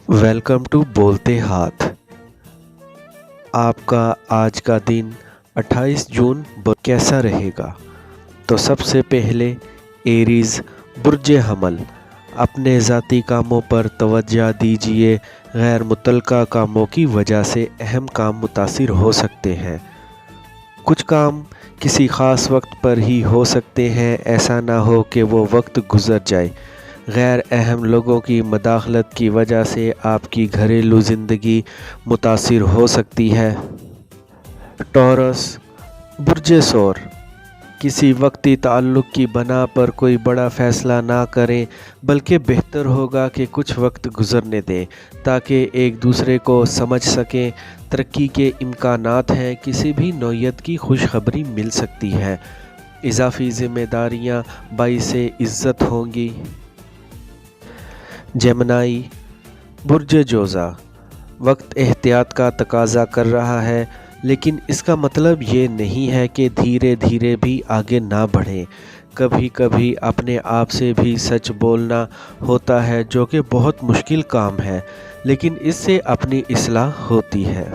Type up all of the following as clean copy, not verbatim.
Welcome to بولتے ہاتھ۔ آپ کا آج کا دن 28 جون کیسا رہے گا؟ تو سب سے پہلے ایریز برج حمل، اپنے ذاتی کاموں پر توجہ دیجیے۔ غیر متعلقہ کاموں کی وجہ سے اہم کام متاثر ہو سکتے ہیں۔ کچھ کام کسی خاص وقت پر ہی ہو سکتے ہیں، ایسا نہ ہو کہ وہ وقت گزر جائے۔ غیر اہم لوگوں کی مداخلت کی وجہ سے آپ کی گھریلو زندگی متاثر ہو سکتی ہے۔ ٹورس برج ثور، کسی وقتی تعلق کی بنا پر کوئی بڑا فیصلہ نہ کریں، بلکہ بہتر ہوگا کہ کچھ وقت گزرنے دیں تاکہ ایک دوسرے کو سمجھ سکیں۔ ترقی کے امکانات ہیں، کسی بھی نوعیت کی خوشخبری مل سکتی ہے۔ اضافی ذمہ داریاں باعث عزت ہوں گی۔ جیمنائی برج جوزا، وقت احتیاط کا تقاضا کر رہا ہے، لیکن اس کا مطلب یہ نہیں ہے کہ دھیرے دھیرے بھی آگے نہ بڑھیں۔ کبھی کبھی اپنے آپ سے بھی سچ بولنا ہوتا ہے، جو کہ بہت مشکل کام ہے، لیکن اس سے اپنی اصلاح ہوتی ہے۔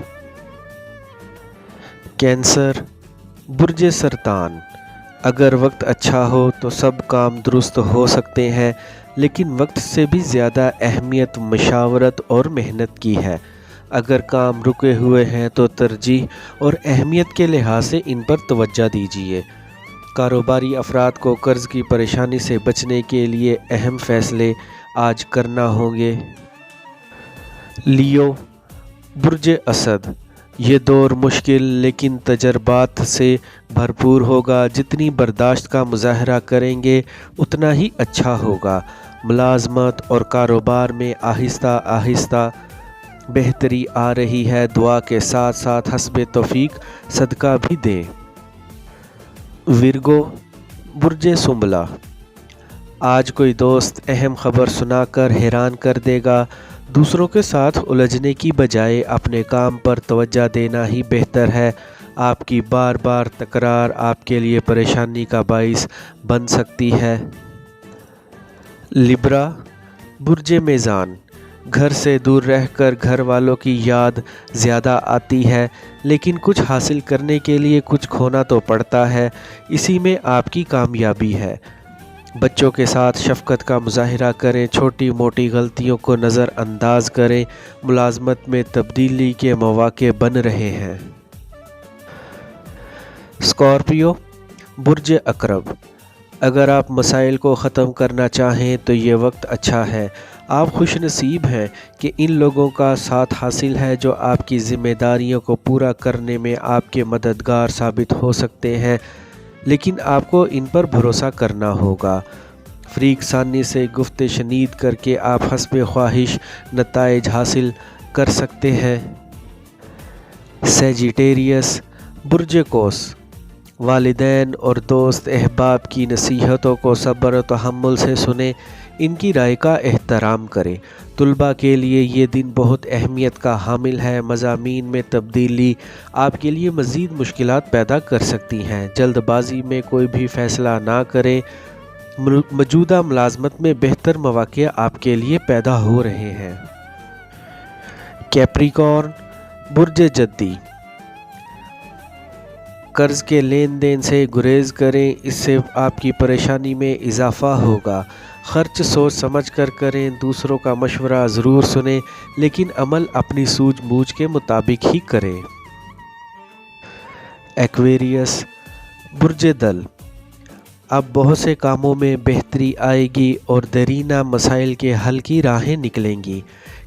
کینسر برج سرطان، اگر وقت اچھا ہو تو سب کام درست ہو سکتے ہیں، لیکن وقت سے بھی زیادہ اہمیت مشاورت اور محنت کی ہے۔ اگر کام رکے ہوئے ہیں تو ترجیح اور اہمیت کے لحاظ سے ان پر توجہ دیجیے۔ کاروباری افراد کو قرض کی پریشانی سے بچنے کے لیے اہم فیصلے آج کرنا ہوں گے۔ لیو برج اسد، یہ دور مشکل لیکن تجربات سے بھرپور ہوگا۔ جتنی برداشت کا مظاہرہ کریں گے اتنا ہی اچھا ہوگا۔ ملازمت اور کاروبار میں آہستہ آہستہ بہتری آ رہی ہے۔ دعا کے ساتھ ساتھ حسب توفیق صدقہ بھی دیں۔ ورگو برج سنبلہ، آج کوئی دوست اہم خبر سنا کر حیران کر دے گا۔ دوسروں کے ساتھ الجھنے کی بجائے اپنے کام پر توجہ دینا ہی بہتر ہے۔ آپ کی بار بار تکرار آپ کے لیے پریشانی کا باعث بن سکتی ہے۔ لبرا برج میزان، گھر سے دور رہ کر گھر والوں کی یاد زیادہ آتی ہے، لیکن کچھ حاصل کرنے کے لیے کچھ کھونا تو پڑتا ہے، اسی میں آپ کی کامیابی ہے۔ بچوں کے ساتھ شفقت کا مظاہرہ کریں، چھوٹی موٹی غلطیوں کو نظر انداز کریں۔ ملازمت میں تبدیلی کے مواقع بن رہے ہیں۔ اسکارپیو برج عقرب، اگر آپ مسائل کو ختم کرنا چاہیں تو یہ وقت اچھا ہے۔ آپ خوش نصیب ہیں کہ ان لوگوں کا ساتھ حاصل ہے جو آپ کی ذمہ داریوں کو پورا کرنے میں آپ کے مددگار ثابت ہو سکتے ہیں، لیکن آپ کو ان پر بھروسہ کرنا ہوگا۔ فریق ثانی سے گفت شنید کر کے آپ حسب خواہش نتائج حاصل کر سکتے ہیں۔ سیجیٹیریس برج قوس، والدین اور دوست احباب کی نصیحتوں کو صبر و تحمل سے سنیں، ان کی رائے کا احترام کریں۔ طلباء کے لیے یہ دن بہت اہمیت کا حامل ہے۔ مضامین میں تبدیلی آپ کے لیے مزید مشکلات پیدا کر سکتی ہیں۔ جلد بازی میں کوئی بھی فیصلہ نہ کریں۔ موجودہ ملازمت میں بہتر مواقع آپ کے لیے پیدا ہو رہے ہیں۔ کیپریکارن برج جدی، قرض کے لین دین سے گریز کریں، اس سے آپ کی پریشانی میں اضافہ ہوگا۔ خرچ سوچ سمجھ کر کریں، دوسروں کا مشورہ ضرور سنیں، لیکن عمل اپنی سوجھ بوجھ کے مطابق ہی کریں۔ ایکویریس برج دل، اب بہت سے کاموں میں بہتری آئے گی اور دیرینہ مسائل کے حل کی راہیں نکلیں گی۔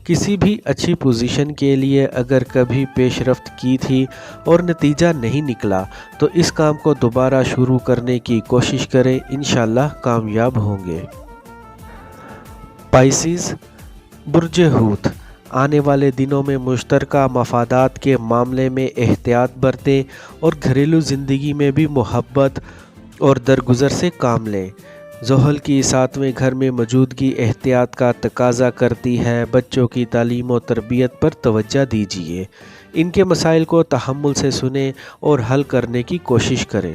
کسی بھی اچھی پوزیشن کے لیے اگر کبھی پیش رفت کی تھی اور نتیجہ نہیں نکلا تو اس کام کو دوبارہ شروع کرنے کی کوشش کریں، انشاءاللہ کامیاب ہوں گے۔ پائسیز برج حوت، آنے والے دنوں میں مشترکہ مفادات کے معاملے میں احتیاط برتیں اور گھریلو زندگی میں بھی محبت اور درگزر سے کام لیں۔ زحل کی 7ویں گھر میں موجودگی احتیاط کا تقاضا کرتی ہے۔ بچوں کی تعلیم و تربیت پر توجہ دیجیے، ان کے مسائل کو تحمل سے سنیں اور حل کرنے کی کوشش کریں۔